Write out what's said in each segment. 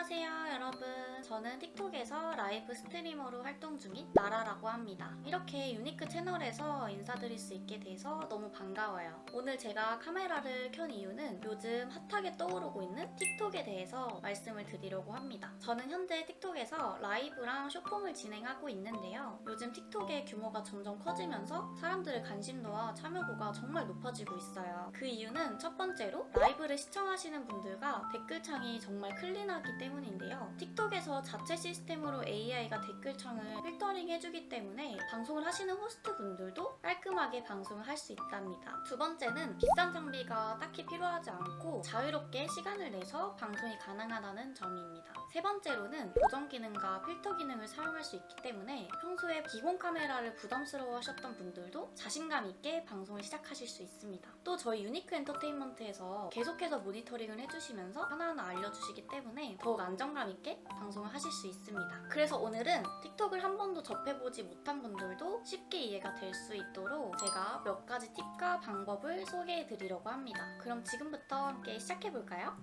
안녕하세요 여러분. 저는 틱톡에서 라이브 스트리머로 활동 중인 나라라고 합니다. 이렇게 유니크 채널에서 인사드릴 수 있게 돼서 너무 반가워요. 오늘 제가 카메라를 켠 이유는 요즘 핫하게 떠오르고 있는 틱톡에 대해서 말씀을 드리려고 합니다. 저는 현재 틱톡에서 라이브랑 숏폼을 진행하고 있는데요. 요즘 틱톡의 규모가 점점 커지면서 사람들의 관심도와 참여도가 정말 높아지고 있어요. 그 이유는 첫 번째로 라이브를 시청하시는 분들과 댓글창이 정말 클린하기 때문인데요. 틱톡에서 자체 시스템으로 AI가 댓글창을 필터링 해주기 때문에 방송을 하시는 호스트 분들도 깔끔하게 방송을 할 수 있답니다. 두 번째는 비싼 장비가 딱히 필요하지 않고 자유롭게 시간을 내서 방송이 가능하다는 점입니다. 세 번째로는 보정 기능과 필터 기능을 사용할 수 있기 때문에 평소에 기본 카메라를 부담스러워 하셨던 분들도 자신감 있게 방송을 시작하실 수 있습니다. 또 저희 유니크 엔터테인먼트에서 계속해서 모니터링을 해주시면서 하나하나 알려주시기 때문에 더욱 안정감 있게 방송을 하실 수 있습니다. 그래서 오늘은 틱톡을 한 번도 접해보지 못한 분들도 쉽게 이해가 될 수 있도록 제가 몇 가지 팁과 방법을 소개해드리려고 합니다. 그럼 지금부터 함께 시작해볼까요?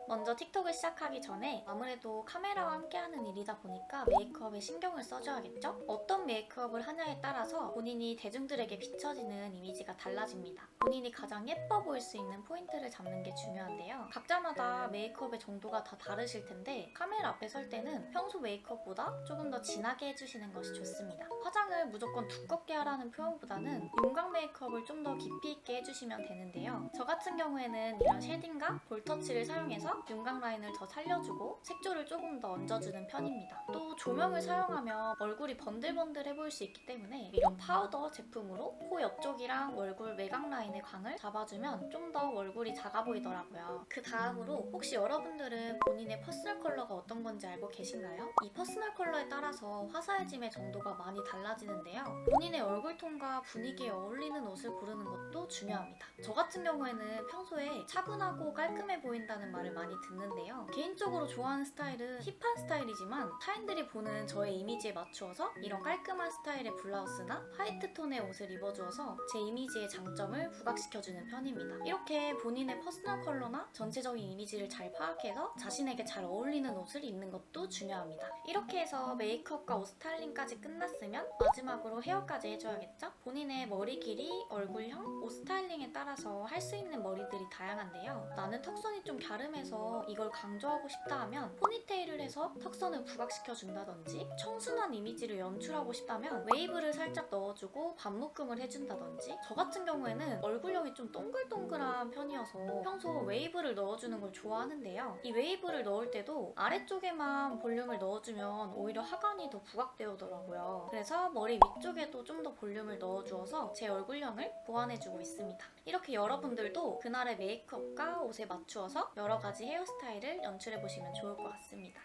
먼저 틱톡을 시작하기 전에 아무래도 카메라와 함께하는 일이다 보니까 메이크업에 신경을 써줘야겠죠? 어떤 메이크업을 하냐에 따라서 본인이 대중들에게 비춰지는 이미지가 달라집니다. 본인이 가장 예뻐 보일 수 있는 포인트를 잡는 게 중요한데요. 각자마다 메이크업의 정도가 다 다르실 텐데 카메라 앞에 설 때는 평소 메이크업보다 조금 더 진하게 해주시는 것이 좋습니다. 화장을 무조건 두껍게 하라는 표현보다는 윤곽 메이크업을 좀 더 깊이 있게 해주시면 되는데요. 저 같은 경우에는 이런 쉐딩과 볼터치를 사용해서 윤곽 라인을 더 살려주고 색조를 조금 더 얹어주는 편입니다. 또 조명을 사용하면 얼굴이 번들번들해 보일 수 있기 때문에 이런 파우더 제품으로 코 옆쪽이랑 얼굴 외곽 라인의 광을 잡아주면 좀 더 얼굴이 작아 보이더라고요. 그 다음으로 혹시 여러분들은 본인의 퍼스널 컬러가 어떤 건지 알고 계신가요? 이 퍼스널 컬러에 따라서 화사해짐의 정도가 많이 달라지는데요. 본인의 얼굴톤과 분위기에 어울리는 옷을 고르는 것도 중요합니다. 저 같은 경우에는 평소에 차분하고 깔끔해 보인다는 말을 많이 듣는데요. 개인적으로 좋아하는 스타일은 힙한 스타일이지만 타인들이 보는 저의 이미지에 맞추어서 이런 깔끔한 스타일의 블라우스나 화이트 톤의 옷을 입어주어서 제 이미지의 장점을 부각시켜주는 편입니다. 이렇게 본인의 퍼스널 컬러나 전체적인 이미지를 잘 파악해서 자신에게 잘 어울리는 옷을 입는 것도 중요합니다. 이렇게 해서 메이크업과 옷 스타일링까지 끝났으면 마지막으로 헤어까지 해줘야겠죠? 본인의 머리 길이, 얼굴형, 옷 스타일링에 따라서 할 수 있는 머리들이 다양한데요. 나는 턱선이 좀 갸름해서 이걸 강조하고 싶다 하면 포니테일을 해서 턱선을 부각시켜준다든지 청순한 이미지를 연출하고 싶다면 웨이브를 살짝 넣어주고 반묶음을 해준다든지 저 같은 경우에는 얼굴형이 좀 동글동글한 편이어서 평소 웨이브를 넣어주는 걸 좋아하는데요. 이 웨이브를 넣을 때도 아래쪽에만 볼륨을 넣어주면 오히려 하관이 더 부각되더라고요. 그래서 머리 위쪽에도 좀 더 볼륨을 넣어주어서 제 얼굴형을 보완해주고 있습니다. 이렇게 여러분들도 그날의 메이크업과 옷에 맞추어서 여러 가지 헤어스타일을 연출해보시면 좋을 것 같습니다.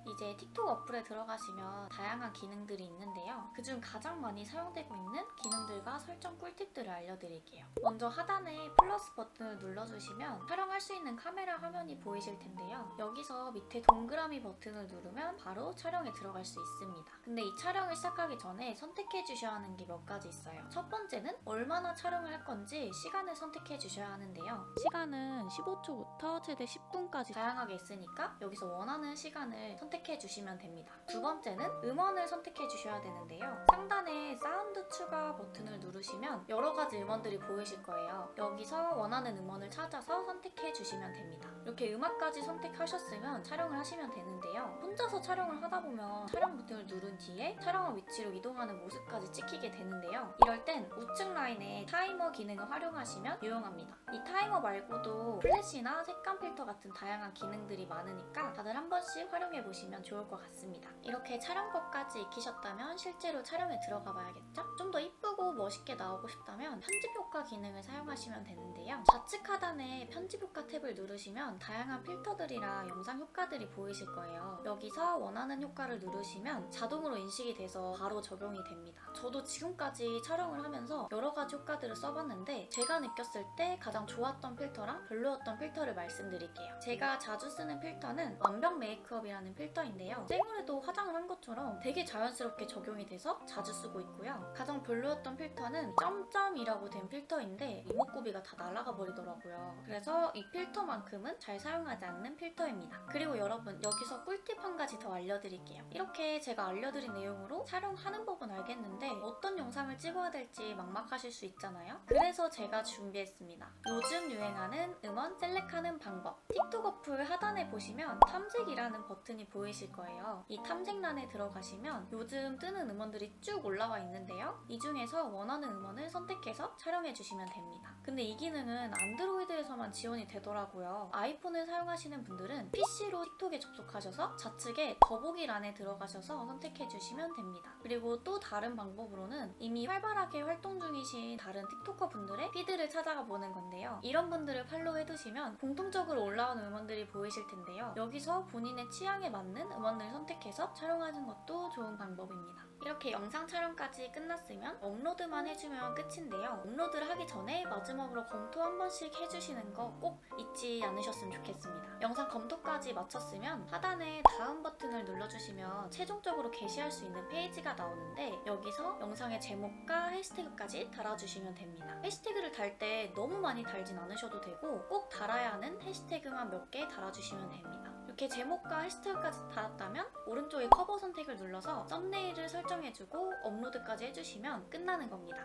이제 틱톡 어플에 들어가시면 다양한 기능들이 있는데요. 그중 가장 많이 사용되고 있는 기능들과 설정 꿀팁들을 알려드릴게요. 먼저 하단에 플러스 버튼을 눌러주시면 촬영할 수 있는 카메라 화면이 보이실 텐데요. 여기서 밑에 동그라미 버튼을 누르면 바로 촬영에 들어갈 수 있습니다. 근데 이 촬영을 시작하기 전에 선택해 주셔야 하는 게 몇 가지 있어요. 첫 번째는 얼마나 촬영을 할 건지 시간을 선택해 주셔야 하는데요. 시간은 15초부터 최대 10분까지 다양하게 있으니까 여기서 원하는 시간을 선택해 주시면 됩니다. 두 번째는 음원을 선택해 주셔야 되는데요. 상단에 사운드 추가 버튼을 누르시면 여러 가지 음원들이 보이실 거예요. 여기서 원하는 음원을 찾아서 선택해 주시면 됩니다. 이렇게 음악까지 선택하셨으면 촬영을 하시면 되는데요. 혼자서 촬영을 하다 보면 촬영 버튼을 누른 뒤에 촬영한 위치로 이동하는 모습까지 찍히게 되는데요. 이럴 땐 우측 라인에 타이머 기능을 활용하시면 유용합니다. 이 타이머 말고도 플래시나 색감 필터 같은 다양한 기능들이 많으니까 다들 한 번씩 활용해 보시면 좋을 것 같습니다. 이렇게 촬영법까지 익히셨다면 실제로 촬영에 들어가 봐야겠죠? 좀 더 이쁘고 멋있게 나오고 싶다면 편집 효과 기능을 사용하시면 되는데요. 좌측 하단에 편집 효과 탭을 누르시면 다양한 필터들이랑 영상 효과들이 보이실 거예요. 여기서 원하는 효과를 누르시면 자동으로 인식이 돼서 바로 적용이 됩니다. 저도 지금까지 촬영을 하면서 여러 가지 효과들을 써봤는데 제가 느꼈을 때 가장 좋았던 필터랑 별로였던 필터를 말씀드릴게요. 제가 자주 쓰는 필터는 완벽 메이크업이라는 필터인데요. 생얼에도 화장을 한 것처럼 되게 자연스럽게 적용이 돼서 자주 쓰고 있고요. 가장 별로였던 필터는 점점이라고 된 필터인데 이목구비가 다 날아가 버리더라고요. 그래서 이 필터만큼은 잘 사용하지 않는 필터입니다. 그리고 여러분, 여기서 꿀팁 한 가지 더 알려드릴게요. 이렇게 제가 알려드린 내용으로 촬영하는 법은 알겠는데 어떤 영상을 찍어야 될지 막막하실 수 있잖아요. 그래서 제가 준비했습니다. 요즘 유행하는 음원 셀렉하는 방법. 틱톡 어플 하단에 보시면 탐색이라는 버튼이 보이실 거예요. 이 탐색란에 들어가시면 요즘 뜨는 음원들이 쭉 올라와 있는데요. 이 중에서 원하는 음원을 선택해서 촬영해 주시면 됩니다. 근데 이 기능은 안드로이드에서만 지원이 되더라고요. 아이폰을 사용하시는 분들은 PC로 틱톡에 접속하셔서 좌측에 더보기란에 들어가셔서 선택해 주시면 됩니다. 그리고 또 다른 방법으로는 이미 활발하게 활동 중이신 다른 틱토커 분들의 피드를 찾아가 보는 건데요. 이런 분들을 팔로우해 두시면 공통적으로 올라오는 음원들이 보이실 텐데요. 여기서 본인의 취향에 맞는 음원을 선택해서 촬영하는 것도 좋은 방법입니다. 이렇게 영상 촬영까지 끝났으면 업로드만 해주면 끝인데요. 업로드를 하기 전에 마지막으로 검토 한 번씩 해주시는 거 꼭 잊지 않으셨으면 좋겠습니다. 영상 검토까지 마쳤으면 하단에 다음 버튼을 눌러주시면 최종적으로 게시할 수 있는 페이지가 나오는데 여기서 영상의 제목과 해시태그까지 달아주시면 됩니다. 해시태그를 달 때 너무 많이 달진 않으셔도 되고 꼭 달아야 하는 해시태그만 몇 개 달아주시면 됩니다. 이렇게 제목과 해시태그까지 달았다면 오른쪽에 커버 선택을 눌러서 썸네일을 설정해주고 업로드까지 해주시면 끝나는 겁니다.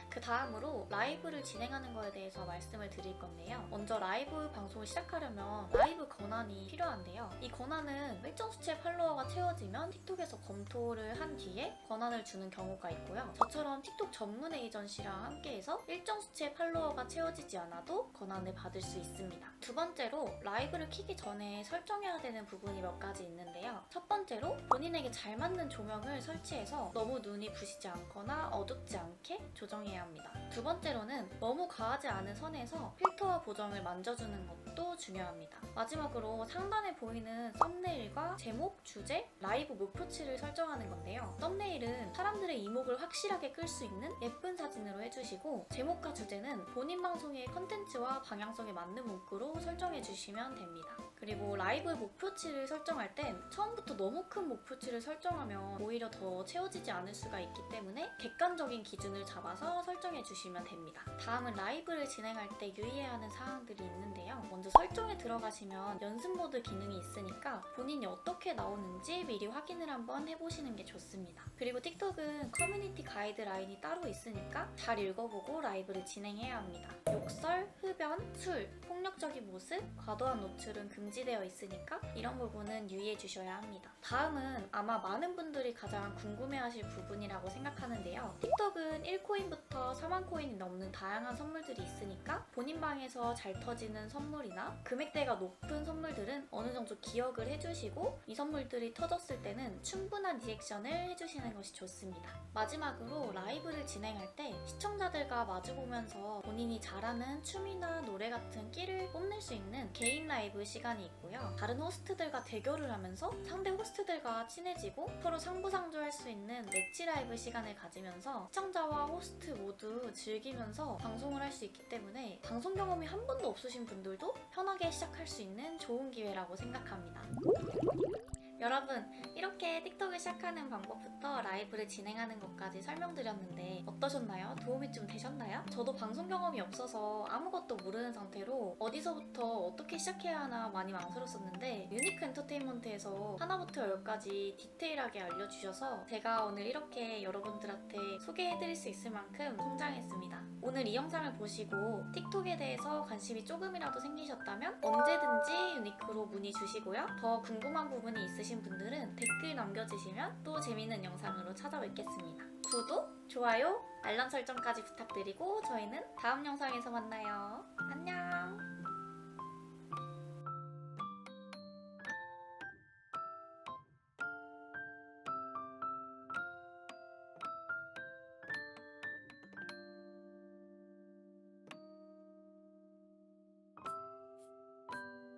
그 다음으로 라이브를 진행하는 거에 대해서 말씀을 드릴 건데요. 먼저 라이브 방송을 시작하려면 라이브 권한이 필요한데요. 이 권한은 일정 수치의 팔로워가 채워지면 틱톡에서 검토를 한 뒤에 권한을 주는 경우가 있고요. 저처럼 틱톡 전문 에이전시랑 함께해서 일정 수치의 팔로워가 채워지지 않아도 권한을 받을 수 있습니다. 두 번째로 라이브를 켜기 전에 설정해야 되는 부분이 몇 가지 있는데요. 첫 번째로 본인에게 잘 맞는 조명을 설치해서 너무 눈이 부시지 않거나 어둡지 않게 조정해야 합니다. 두 번째로는 너무 과하지 않은 선에서 필터와 보정을 만져주는 것도 중요합니다. 마지막으로 상단에 보이는 썸네일과 제목, 주제, 라이브 목표치를 설정하는 건데요. 썸네일은 사람들의 이목을 확실하게 끌 수 있는 예쁜 사진으로 해주시고 제목과 주제는 본인 방송의 컨텐츠와 방향성에 맞는 문구로 설정해 주시면 됩니다. 그리고 라이브 목표치를 설정할 땐 처음부터 너무 큰 목표치를 설정하면 오히려 더 채워지지 않을 수가 있기 때문에 객관적인 기준을 잡아서 설정해 주시면 됩니다. 다음은 라이브를 진행할 때 유의해야 하는 사항들이 있는데요. 먼저 설정에 들어가시면 연습 모드 기능이 있으니까 본인이 어떻게 나오는지 미리 확인을 한번 해보시는 게 좋습니다. 그리고 틱톡은 커뮤니티 가이드라인이 따로 있으니까 잘 읽어보고 라이브를 진행해야 합니다. 욕설, 흡연, 술, 폭력적인 모습, 과도한 노출은 금지되어 있으니까 이런 부분은 유의해 주셔야 합니다. 다음은 아마 많은 분들이 가장 궁금해하실 부분이라고 생각하는데요. 틱톡은 1코인부터 4만 코인이 넘는 다양한 선물들이 있으니까 본인 방에서 잘 터지는 선물이나 금액대가 높은 선물들은 어느 정도 기억을 해주시고 이 선물들이 터졌을 때는 충분한 리액션을 해주시는 것이 좋습니다. 마지막으로 라이브를 진행할 때 시청자들과 마주보면서 본인이 잘하는 춤이나 노래 같은 끼를 뽐낼 수 있는 개인 라이브 시간이 있고요. 다른 호스트들과 대결을 하면서 상대 호스트들과 친해지고 서로 상부상조할 수 있는 매치 라이브 시간을 가지면서 시청자와 호스트 모두 즐기면서 방송을 할 수 있기 때문에 방송 경험이 한 번도 없으신 분들도 편하게 시작할 수 있는 좋은 기회라고 생각합니다. 여러분, 이렇게 틱톡을 시작하는 방법부터 라이브를 진행하는 것까지 설명드렸는데 어떠셨나요? 도움이 좀 되셨나요? 저도 방송 경험이 없어서 아무것도 모르는 상태로 어디서부터 어떻게 시작해야 하나 많이 망설였었는데 유니크 엔터테인먼트에서 하나부터 열까지 디테일하게 알려주셔서 제가 오늘 이렇게 여러분들한테 소개해드릴 수 있을 만큼 성장했습니다. 오늘 이 영상을 보시고 틱톡에 대해서 관심이 조금이라도 생기셨다면 언제든지 유니크로 문의 주시고요. 더 궁금한 부분이 있으신 분들은 댓글 남겨주시면 또 재밌는 영상으로 찾아뵙겠습니다. 구독, 좋아요, 알람 설정까지 부탁드리고 저희는 다음 영상에서 만나요. 안녕!